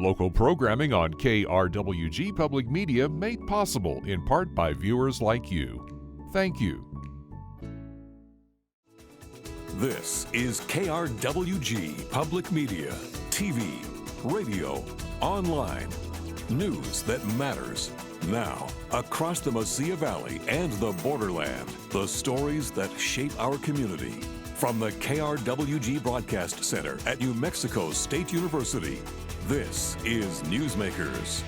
Local programming on KRWG Public Media made possible in part by viewers like you. Thank you. This is KRWG Public Media, TV, radio, online, news that matters. Now, across the Mesilla Valley and the borderland, the stories that shape our community. From the KRWG Broadcast Center at New Mexico State University, this is Newsmakers.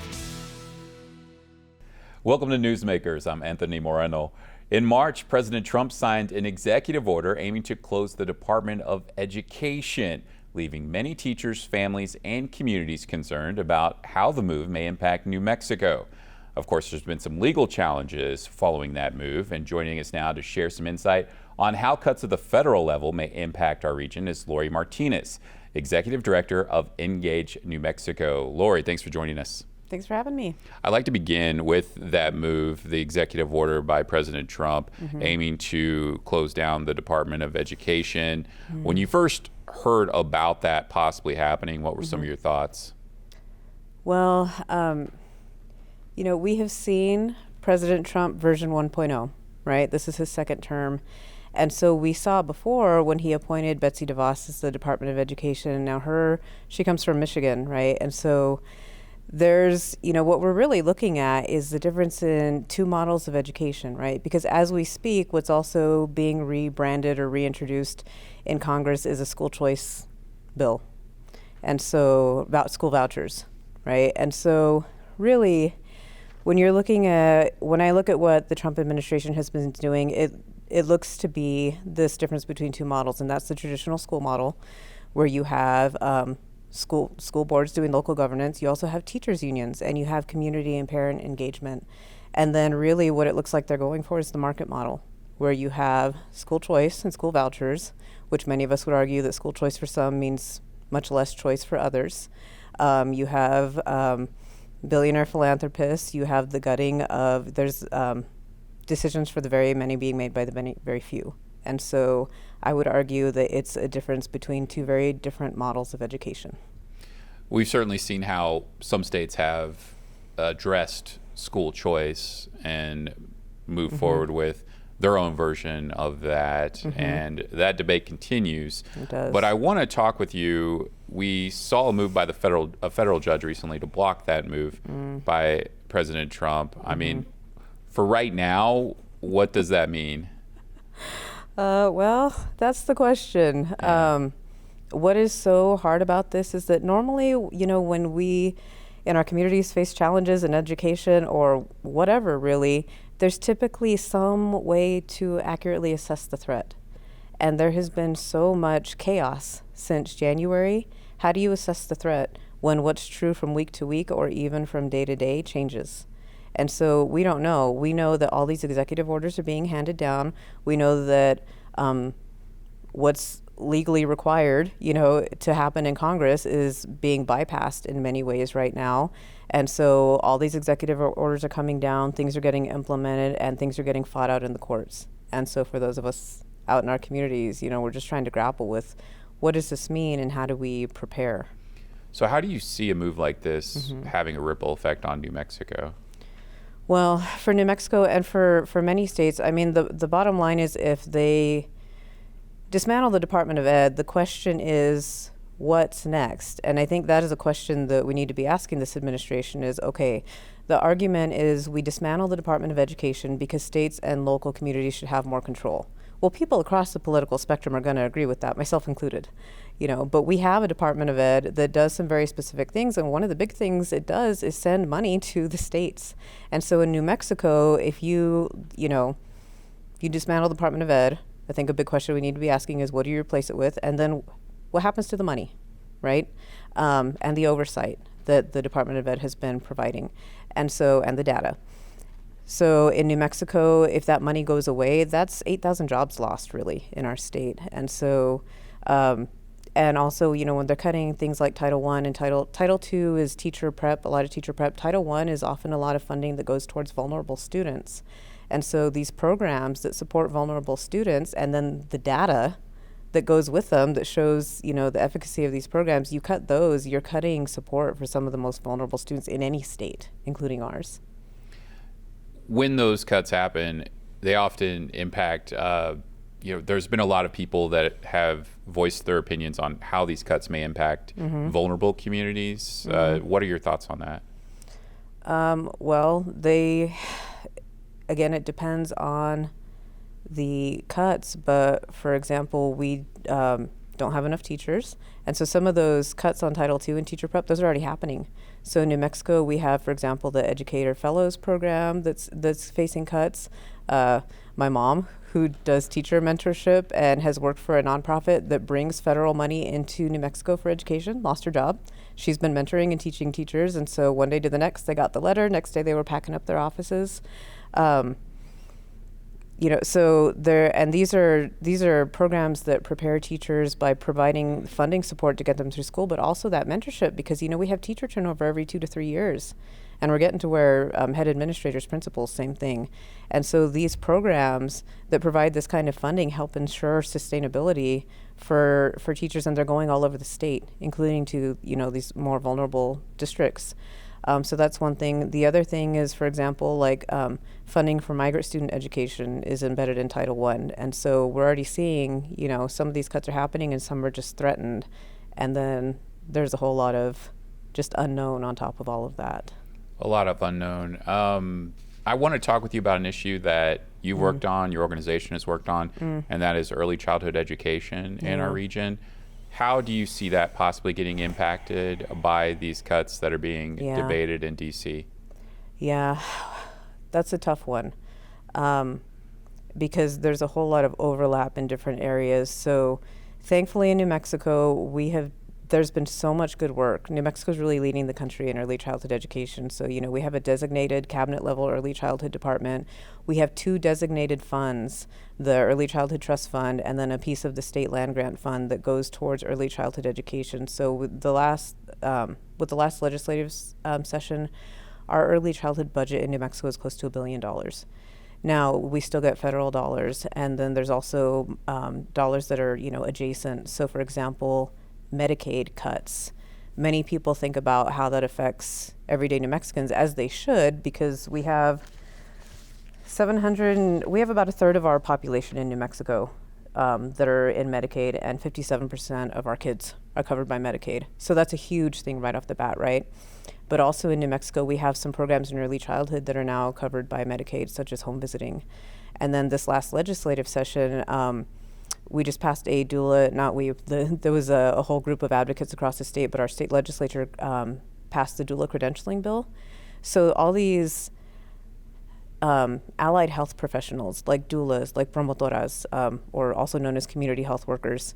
Welcome to Newsmakers. I'm Anthony Moreno. In March, President Trump signed an executive order aiming to close the Department of Education, leaving many teachers, families, and communities concerned about how the move may impact New Mexico. Of course, there's been some legal challenges following that move, and joining us now to share some insight on how cuts at the federal level may impact our region is Lori Martinez, Executive Director of Ngage, New Mexico. Lori, thanks for joining us. Thanks for having me. I'd like to begin with that move, the executive order by President Trump aiming to close down the Department of Education. When you first heard about that possibly happening, what were some of your thoughts? Well, you know, we have seen President Trump version 1.0, right? This is his second term. And so we saw before when he appointed Betsy DeVos as the Department of Education. Now she comes from Michigan, right? And so there's, you know, what we're really looking at is the difference in two models of education, right? Because as we speak, what's also being rebranded or reintroduced in Congress is a school choice bill. And so about school vouchers, right? And so really, when I look at what the Trump administration has been doing, it looks to be this difference between two models, and that's the traditional school model, where you have school boards doing local governance. You also have teachers unions, and you have community and parent engagement. And then really what it looks like they're going for is the market model, where you have school choice and school vouchers, which many of us would argue that school choice for some means much less choice for others. You have billionaire philanthropists. You have the gutting of, there's decisions for the very many being made by the very few. And so I would argue that it's a difference between two very different models of education. We've certainly seen how some states have addressed school choice and moved forward with their own version of that, and that debate continues. It does. But I want to talk with you. We saw a move by a federal judge recently to block that move by President Trump. I mean, for right now, what does that mean? Well, that's the question. What is so hard about this is that normally, you know, when we in our communities face challenges in education or whatever, really, there's typically some way to accurately assess the threat. And there has been so much chaos since January. How do you assess the threat when what's true from week to week or even from day to day changes? And so we don't know. We know that all these executive orders are being handed down. We know that what's legally required, you know, to happen in Congress is being bypassed in many ways right now. And so all these executive orders are coming down, things are getting implemented, and things are getting fought out in the courts. And so for those of us out in our communities, you know, we're just trying to grapple with what does this mean and how do we prepare? So how do you see a move like this having a ripple effect on New Mexico? Well, for New Mexico and for many states, I mean, the bottom line is if they dismantle the Department of Ed, the question is, what's next? And I think that is a question that we need to be asking this administration is, okay, the argument is we dismantle the Department of Education because states and local communities should have more control. Well, people across the political spectrum are going to agree with that, myself included. You know, but we have a Department of Ed that does some very specific things, and one of the big things it does is send money to the states. And so in New Mexico, if you dismantle the Department of Ed, I think a big question we need to be asking is what do you replace it with, and then what happens to the money, right? And the oversight that the Department of Ed has been providing, and the data. So in New Mexico, if that money goes away, that's 8,000 jobs lost really in our state. And so, and also, you know, when they're cutting things like Title I and Title II is teacher prep, a lot of teacher prep. Title I is often a lot of funding that goes towards vulnerable students. And so these programs that support vulnerable students and then the data that goes with them that shows, the efficacy of these programs, you cut those, you're cutting support for some of the most vulnerable students in any state, including ours. When those cuts happen, they often impact, there's been a lot of people that have voiced their opinions on how these cuts may impact vulnerable communities. What are your thoughts on that? Well, again, it depends on the cuts, but for example, we don't have enough teachers. And so some of those cuts on Title II and teacher prep, those are already happening. So in New Mexico, we have, for example, the Educator Fellows program that's facing cuts. My mom, who does teacher mentorship and has worked for a nonprofit that brings federal money into New Mexico for education, lost her job. She's been mentoring and teaching teachers, and so one day to the next, they got the letter. Next day, they were packing up their offices. So these are programs that prepare teachers by providing funding support to get them through school, but also that mentorship, because we have teacher turnover every 2 to 3 years, and we're getting to where head administrators, principals, same thing. And so these programs that provide this kind of funding help ensure sustainability for teachers, and they're going all over the state, including to these more vulnerable districts. So that's one thing. The other thing is, for example, funding for migrant student education is embedded in Title I. And so we're already seeing, some of these cuts are happening and some are just threatened. And then there's a whole lot of just unknown on top of all of that. A lot of unknown. I want to talk with you about an issue that you've worked on, your organization has worked on, and that is early childhood education in our region. How do you see that possibly getting impacted by these cuts that are being debated in D.C.? Yeah, that's a tough one, because there's a whole lot of overlap in different areas. So thankfully in New Mexico, there's been so much good work. New Mexico's really leading the country in early childhood education. So, we have a designated cabinet level early childhood department. We have 2 designated funds, the Early Childhood Trust Fund and then a piece of the state land grant fund that goes towards early childhood education. So with the last legislative session, our early childhood budget in New Mexico is close to $1 billion. Now, we still get federal dollars, and then there's also dollars that are, adjacent. So for example, Medicaid cuts. Many people think about how that affects everyday New Mexicans, as they should, because we have about a third of our population in New Mexico that are in Medicaid, and 57% of our kids are covered by Medicaid. So that's a huge thing right off the bat, right? But also in New Mexico, we have some programs in early childhood that are now covered by Medicaid, such as home visiting. And then this last legislative session, we just passed a doula, there was a whole group of advocates across the state, but our state legislature passed the doula credentialing bill. So all these allied health professionals, like doulas, like promotoras, or also known as community health workers,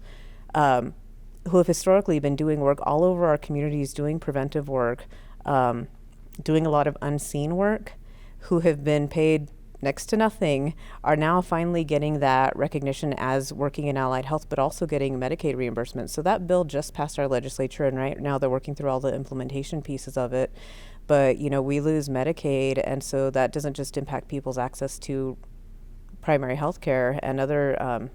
who have historically been doing work all over our communities, doing preventive work, doing a lot of unseen work, who have been paid next to nothing, are now finally getting that recognition as working in allied health, but also getting Medicaid reimbursement. So that bill just passed our legislature, and right now they're working through all the implementation pieces of it. But, we lose Medicaid, and so that doesn't just impact people's access to primary health care and other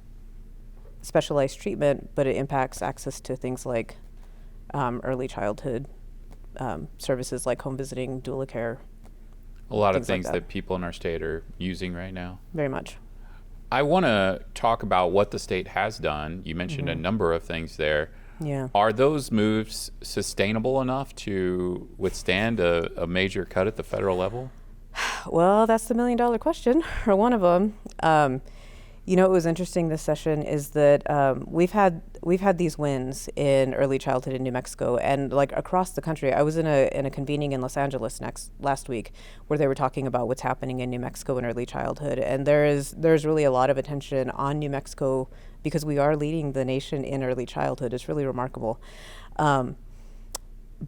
specialized treatment, but it impacts access to things like early childhood services like home visiting, doula care. A lot of things that people in our state are using right now. Very much. I want to talk about what the state has done. You mentioned a number of things there. Yeah. Are those moves sustainable enough to withstand a major cut at the federal level? Well, that's the $1 million question, or one of them. What was interesting this session is that we've had these wins in early childhood in New Mexico and across the country. I was in a convening in Los Angeles last week where they were talking about what's happening in New Mexico in early childhood, and there's really a lot of attention on New Mexico because we are leading the nation in early childhood. It's really remarkable. And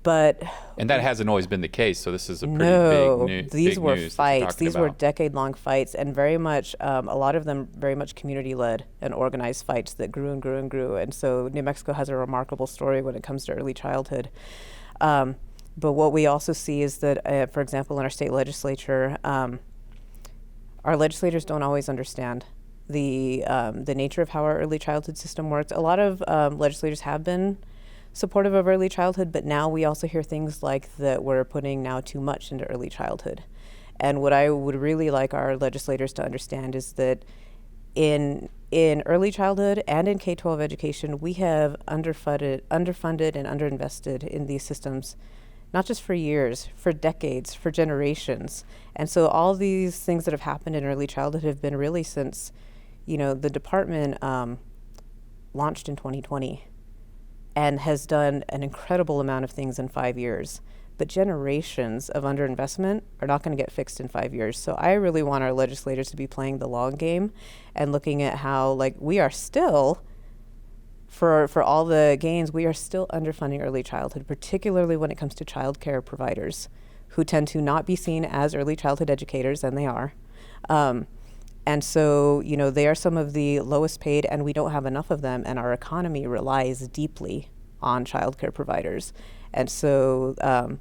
that hasn't always been the case, so this is a pretty big these were news fights. These were decade-long fights, and very much, a lot of them very much community-led and organized fights that grew and grew and grew. And so New Mexico has a remarkable story when it comes to early childhood. But what we also see is that, for example, in our state legislature, our legislators don't always understand the nature of how our early childhood system works. A lot of legislators have been supportive of early childhood, but now we also hear things like that we're putting now too much into early childhood. And what I would really like our legislators to understand is that in early childhood and in K-12 education, we have underfunded and underinvested in these systems, not just for years, for decades, for generations. And so all these things that have happened in early childhood have been really since, the department launched in 2020 and has done an incredible amount of things in 5 years. But generations of underinvestment are not going to get fixed in 5 years. So I really want our legislators to be playing the long game and looking at how, we are still, for all the gains, we are still underfunding early childhood, particularly when it comes to child care providers who tend to not be seen as early childhood educators, and they are. And so, they are some of the lowest paid, and we don't have enough of them, and our economy relies deeply on child care providers. And so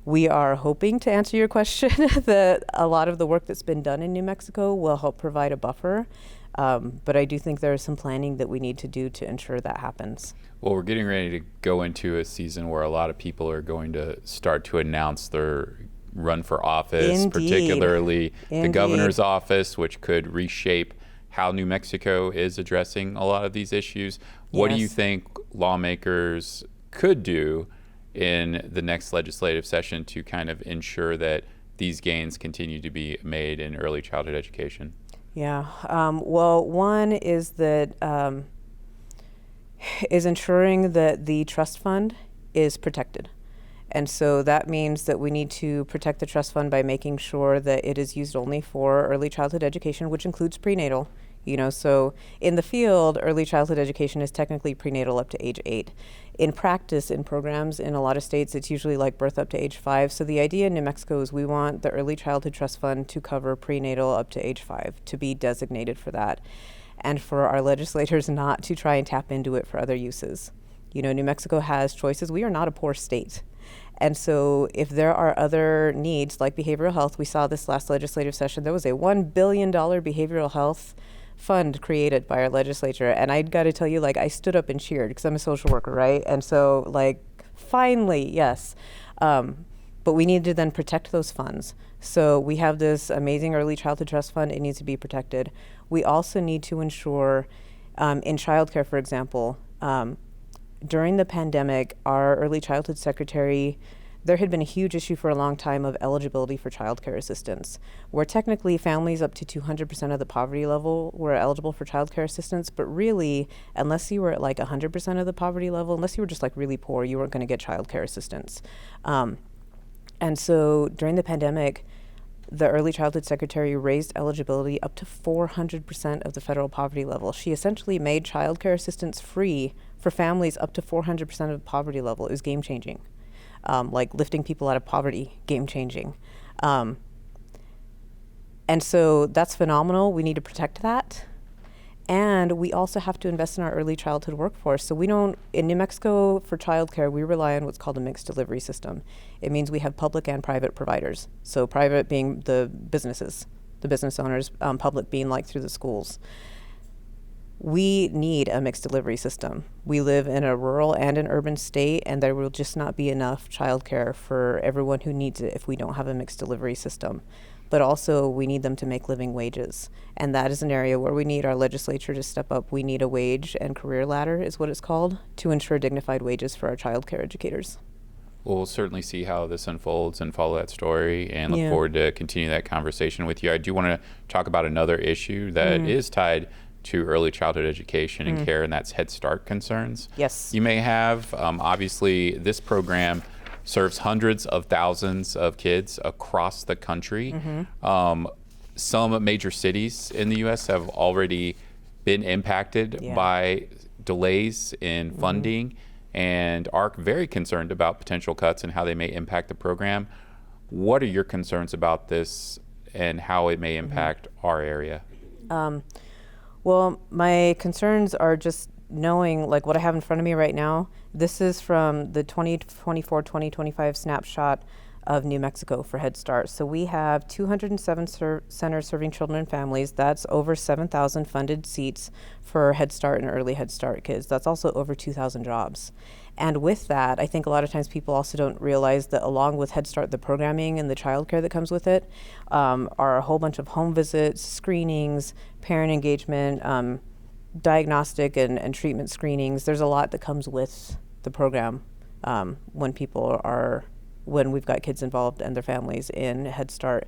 we are hoping to answer your question that a lot of the work that's been done in New Mexico will help provide a buffer. But I do think there is some planning that we need to do to ensure that happens. Well, we're getting ready to go into a season where a lot of people are going to start to announce their run for office, particularly the governor's office, which could reshape how New Mexico is addressing a lot of these issues. What do you think lawmakers could do in the next legislative session to kind of ensure that these gains continue to be made in early childhood education? Yeah, well, one is that is ensuring that the trust fund is protected. And so that means that we need to protect the trust fund by making sure that it is used only for early childhood education, which includes prenatal. So in the field, early childhood education is technically prenatal up to age 8. In practice, in programs in a lot of states, it's usually like birth up to age 5. So the idea in New Mexico is we want the Early Childhood Trust Fund to cover prenatal up to age 5, to be designated for that, and for our legislators not to try and tap into it for other uses. New Mexico has choices. We are not a poor state. And so if there are other needs like behavioral health, we saw this last legislative session, there was a $1 billion behavioral health fund created by our legislature. And I got to tell you, I stood up and cheered because I'm a social worker, right? And so finally, yes. But we need to then protect those funds. So we have this amazing early childhood trust fund. It needs to be protected. We also need to ensure in childcare, for example, during the pandemic, our early childhood secretary, there had been a huge issue for a long time of eligibility for child care assistance, where technically families up to 200% of the poverty level were eligible for child care assistance, but really, unless you were at 100% of the poverty level, unless you were just really poor, you weren't going to get child care assistance. And so during the pandemic, the early childhood secretary raised eligibility up to 400% of the federal poverty level. She essentially made child care assistance free for families up to 400% of the poverty level. It was game changing. Lifting people out of poverty, game changing. And so that's phenomenal. We need to protect that. And we also have to invest in our early childhood workforce. So in New Mexico for childcare, we rely on what's called a mixed delivery system. It means we have public and private providers. So private being the businesses, the business owners, public being through the schools. We need a mixed delivery system. We live in a rural and an urban state, and there will just not be enough childcare for everyone who needs it if we don't have a mixed delivery system. But also, we need them to make living wages. And that is an area where we need our legislature to step up. We need a wage and career ladder, is what it's called, to ensure dignified wages for our childcare educators. Well, we'll certainly see how this unfolds and follow that story, and look forward to continue that conversation with you. I do want to talk about another issue that is tied to early childhood education and care, and that's Head Start concerns. Yes. You may have. Obviously, this program serves hundreds of thousands of kids across the country. Some major cities in the U.S. have already been impacted by delays in funding and are very concerned about potential cuts and how they may impact the program. What are your concerns about this and how it may impact our area? Well, my concerns are just knowing what I have in front of me right now. This is from the 2024-2025 snapshot of New Mexico for Head Start. So we have 207 centers serving children and families. That's over 7,000 funded seats for Head Start and early Head Start kids. That's also over 2,000 jobs. And with that, I think a lot of times people also don't realize that along with Head Start, the programming and the childcare that comes with it are a whole bunch of home visits, screenings, parent engagement, diagnostic and treatment screenings. There's a lot that comes with the program when we've got kids involved and their families in Head Start.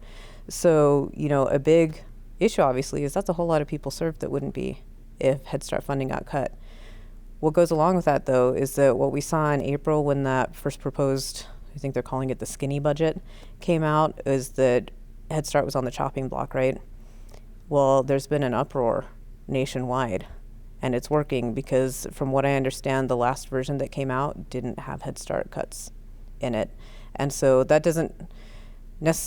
So, a big issue obviously is that's a whole lot of people served that wouldn't be if Head Start funding got cut. What goes along with that though is that what we saw in April when that first proposed, I think they're calling it the skinny budget, came out, is that Head Start was on the chopping block, right? Well, there's been an uproar nationwide. And it's working because from what I understand, the last version that came out didn't have Head Start cuts in it. And so that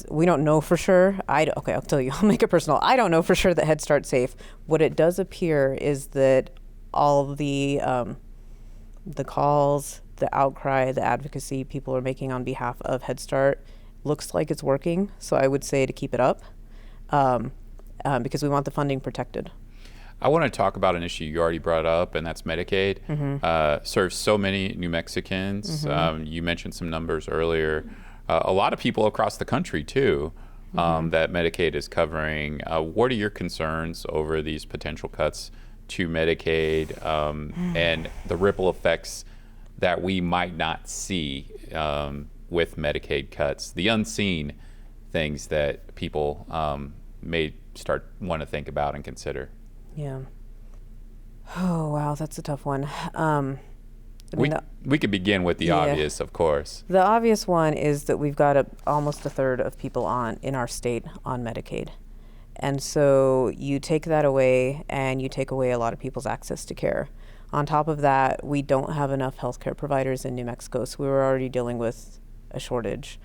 we don't know for sure. Okay, I'll tell you, I'll make it personal. I don't know for sure that Head Start's safe. What it does appear is that all the calls, the outcry, the advocacy people are making on behalf of Head Start looks like it's working. So I would say to keep it up because we want the funding protected. I want to talk about an issue you already brought up, and that's Medicaid. Serves so many New Mexicans. You mentioned some numbers earlier. A lot of people across the country, too, that Medicaid is covering. What are your concerns over these potential cuts to Medicaid and the ripple effects that we might not see with Medicaid cuts, the unseen things that people may want to think about and consider? Yeah. Oh, wow, that's a tough one. We could begin with the obvious, of course. The obvious one is that we've got almost a third of people in our state on Medicaid. And so you take that away and you take away a lot of people's access to care. On top of that, we don't have enough healthcare providers in New Mexico, so we were already dealing with a shortage.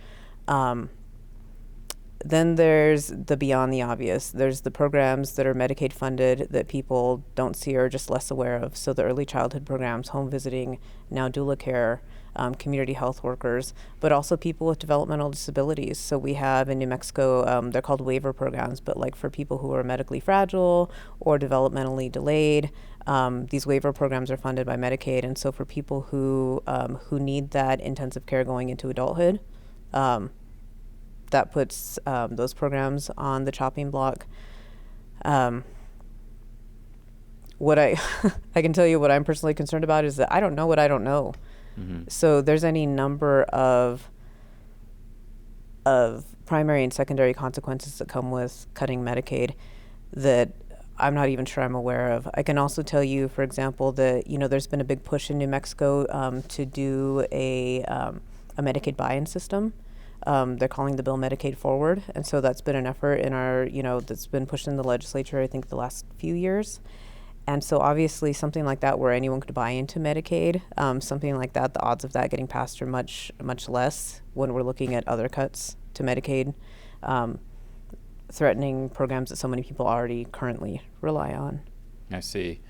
Then there's the beyond the obvious. There's the programs that are Medicaid funded that people don't see or are just less aware of. So the early childhood programs, home visiting, now doula care, community health workers, but also people with developmental disabilities. So we have in New Mexico, they're called waiver programs, but like for people who are medically fragile or developmentally delayed, these waiver programs are funded by Medicaid. And so for people who need that intensive care going into adulthood, that puts those programs on the chopping block. What I can tell you what I'm personally concerned about is that I don't know what I don't know. So there's any number of primary and secondary consequences that come with cutting Medicaid that I'm not even sure I'm aware of. I can also tell you, for example, that there's been a big push in New Mexico to do a Medicaid buy-in system. They're calling the bill Medicaid Forward, and so that's been an effort in our, that's been pushed in the legislature, I think, the last few years. And so obviously something like that where anyone could buy into Medicaid, something like that, the odds of that getting passed are much, much less when we're looking at other cuts to Medicaid, threatening programs that so many people already currently rely on. I see.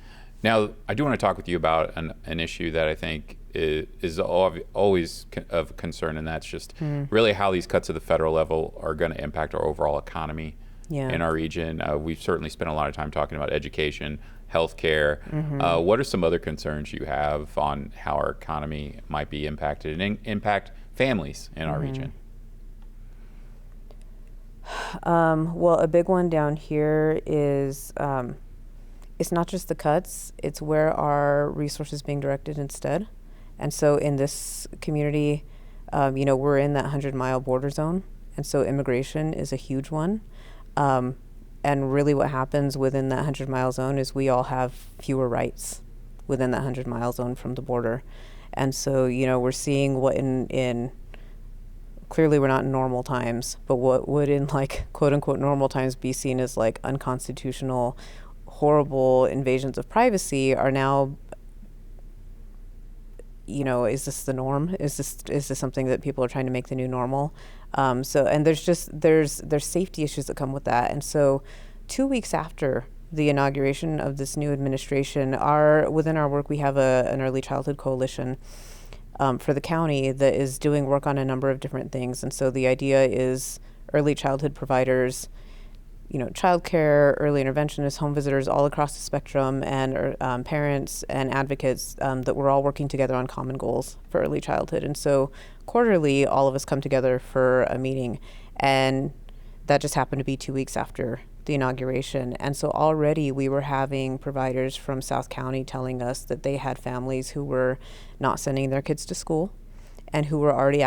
Now, I do want to talk with you about an issue that I think is always of concern, and that's just really how these cuts at the federal level are going to impact our overall economy in our region. We've certainly spent a lot of time talking about education, healthcare. What are some other concerns you have on how our economy might be impacted and impact families in our region? Well, a big one down here is it's not just the cuts, it's where are resources being directed instead. And so in this community, we're in that 100-mile border zone, and so immigration is a huge one. And really what happens within that 100-mile zone is we all have fewer rights within that 100-mile zone from the border. And so, we're seeing what in clearly we're not in normal times, but what would in like quote unquote normal times be seen as like unconstitutional, horrible invasions of privacy are now, is this the norm? Is this something that people are trying to make the new normal? And there's safety issues that come with that. And so 2 weeks after the inauguration of this new administration, within our work, we have an early childhood coalition. for the county that is doing work on a number of different things. And so the idea is early childhood providers, childcare, early interventionists, home visitors all across the spectrum, and parents and advocates that we're all working together on common goals for early childhood. And so quarterly, all of us come together for a meeting, and that just happened to be 2 weeks after the inauguration. And so already we were having providers from South County telling us that they had families who were not sending their kids to school, and who were already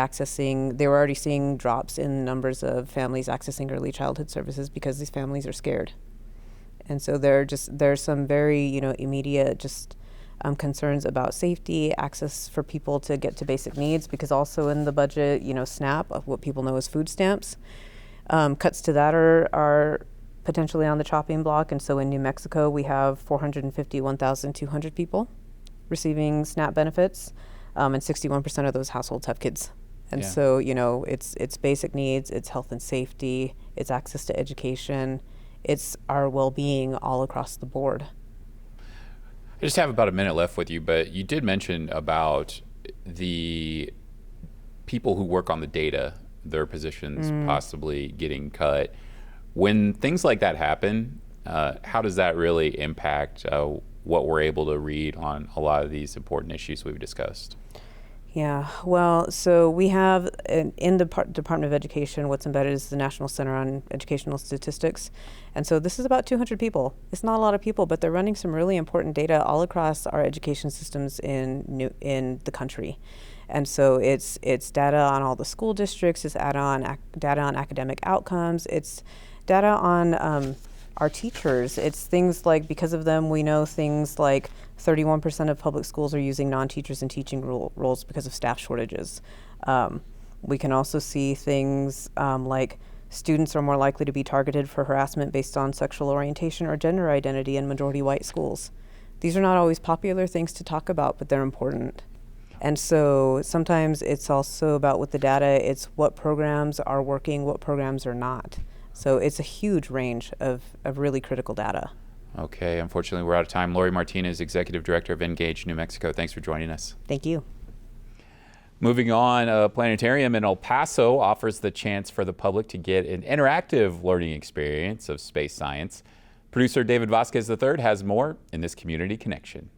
they were already seeing drops in numbers of families accessing early childhood services because these families are scared. And so there's some very, immediate concerns about safety, access for people to get to basic needs, because also in the budget, SNAP, what people know as food stamps, cuts to that are potentially on the chopping block. And so in New Mexico, we have 451,200 people receiving SNAP benefits. And 61% of those households have kids. And so, it's basic needs, it's health and safety, it's access to education, it's our well-being all across the board. I just have about a minute left with you, but you did mention about the people who work on the data, their positions possibly getting cut. When things like that happen, how does that really impact what we're able to read on a lot of these important issues we've discussed? Yeah, well, so we have in the Department of Education, what's embedded is the National Center on Educational Statistics. And so this is about 200 people. It's not a lot of people, but they're running some really important data all across our education systems in the country. And so it's data on all the school districts, it's data on academic outcomes, it's data on our teachers. It's things like, because of them, we know things like 31% of public schools are using non-teachers in teaching roles because of staff shortages. We can also see things like students are more likely to be targeted for harassment based on sexual orientation or gender identity in majority white schools. These are not always popular things to talk about, but they're important. And so sometimes it's also about, with the data, it's what programs are working, what programs are not. So it's a huge range of really critical data. Okay, unfortunately, we're out of time. Lori Martinez, Executive Director of Ngage, New Mexico. Thanks for joining us. Thank you. Moving on, a planetarium in El Paso offers the chance for the public to get an interactive learning experience of space science. Producer David Vasquez III has more in this Community Connection.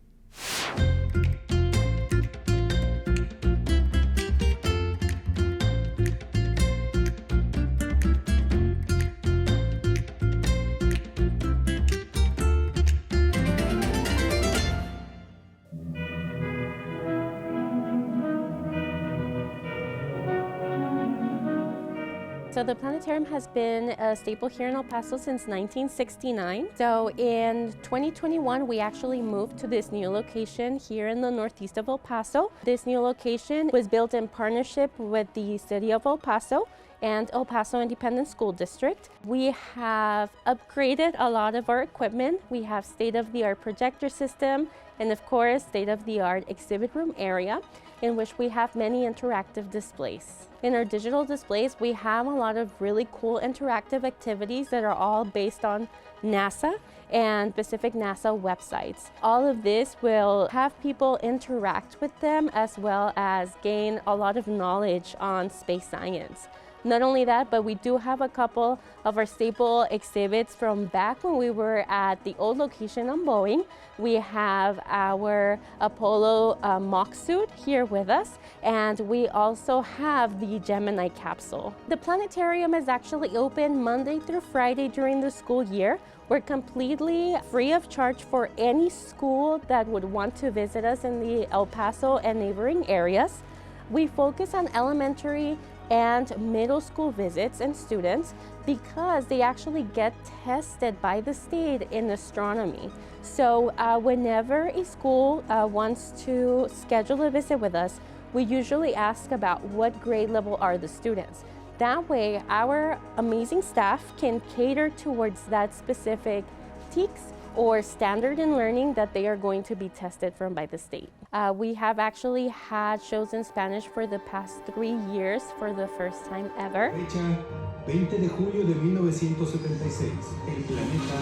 So the planetarium has been a staple here in El Paso since 1969. So in 2021, we actually moved to this new location here in the northeast of El Paso. This new location was built in partnership with the City of El Paso and El Paso Independent School District. We have upgraded a lot of our equipment. We have state-of-the-art projector system and, of course, state-of-the-art exhibit room area in which we have many interactive displays. In our digital displays, we have a lot of really cool interactive activities that are all based on NASA and specific NASA websites. All of this will have people interact with them as well as gain a lot of knowledge on space science. Not only that, but we do have a couple of our staple exhibits from back when we were at the old location on Boeing. We have our Apollo mock suit here with us, and we also have the Gemini capsule. The planetarium is actually open Monday through Friday during the school year. We're completely free of charge for any school that would want to visit us in the El Paso and neighboring areas. We focus on elementary and middle school visits and students because they actually get tested by the state in astronomy. So whenever a school wants to schedule a visit with us, we usually ask about what grade level are the students. That way, our amazing staff can cater towards that specific TEKS or standard in learning that they are going to be tested from by the state. We have actually had shows in Spanish for the past 3 years for the first time ever. Fecha 20 de julio de 1976, el planeta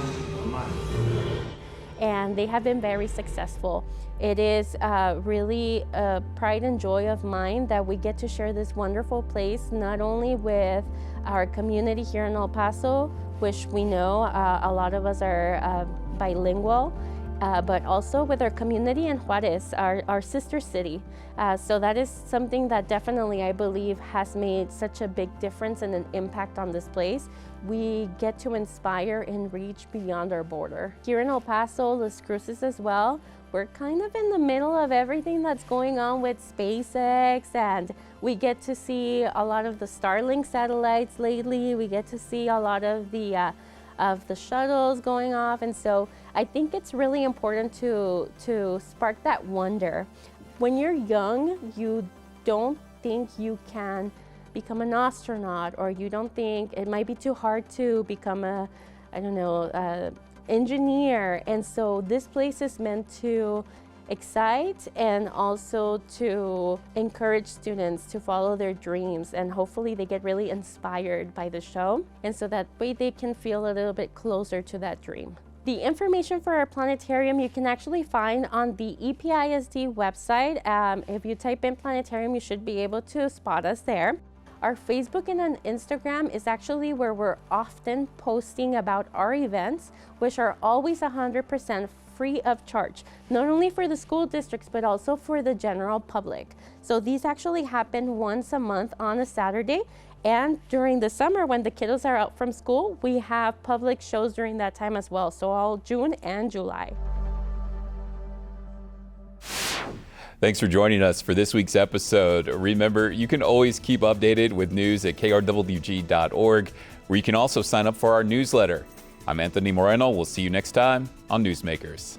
Marte. and they have been very successful. It is really a pride and joy of mine that we get to share this wonderful place, not only with our community here in El Paso, which we know a lot of us are bilingual, but also with our community in Juarez, our sister city. So that is something that definitely I believe has made such a big difference and an impact on this place. We get to inspire and reach beyond our border. Here in El Paso, Las Cruces as well, we're kind of in the middle of everything that's going on with SpaceX, and we get to see a lot of the Starlink satellites lately. We get to see a lot of the shuttles going off, and so I think it's really important to spark that wonder. When you're young, you don't think you can become an astronaut, or you don't think it might be too hard to become a, engineer. And so this place is meant to excite and also to encourage students to follow their dreams, and hopefully they get really inspired by the show, and so that way they can feel a little bit closer to that dream. The information for our planetarium you can actually find on the EPISD website. If you type in planetarium, you should be able to spot us there. Our Facebook and on Instagram is actually where we're often posting about our events, which are always 100% free of charge, not only for the school districts, but also for the general public. So these actually happen once a month on a Saturday. And during the summer, when the kiddos are out from school, we have public shows during that time as well. So all June and July. Thanks for joining us for this week's episode. Remember, you can always keep updated with news at krwg.org, where you can also sign up for our newsletter. I'm Anthony Moreno. We'll see you next time on Newsmakers.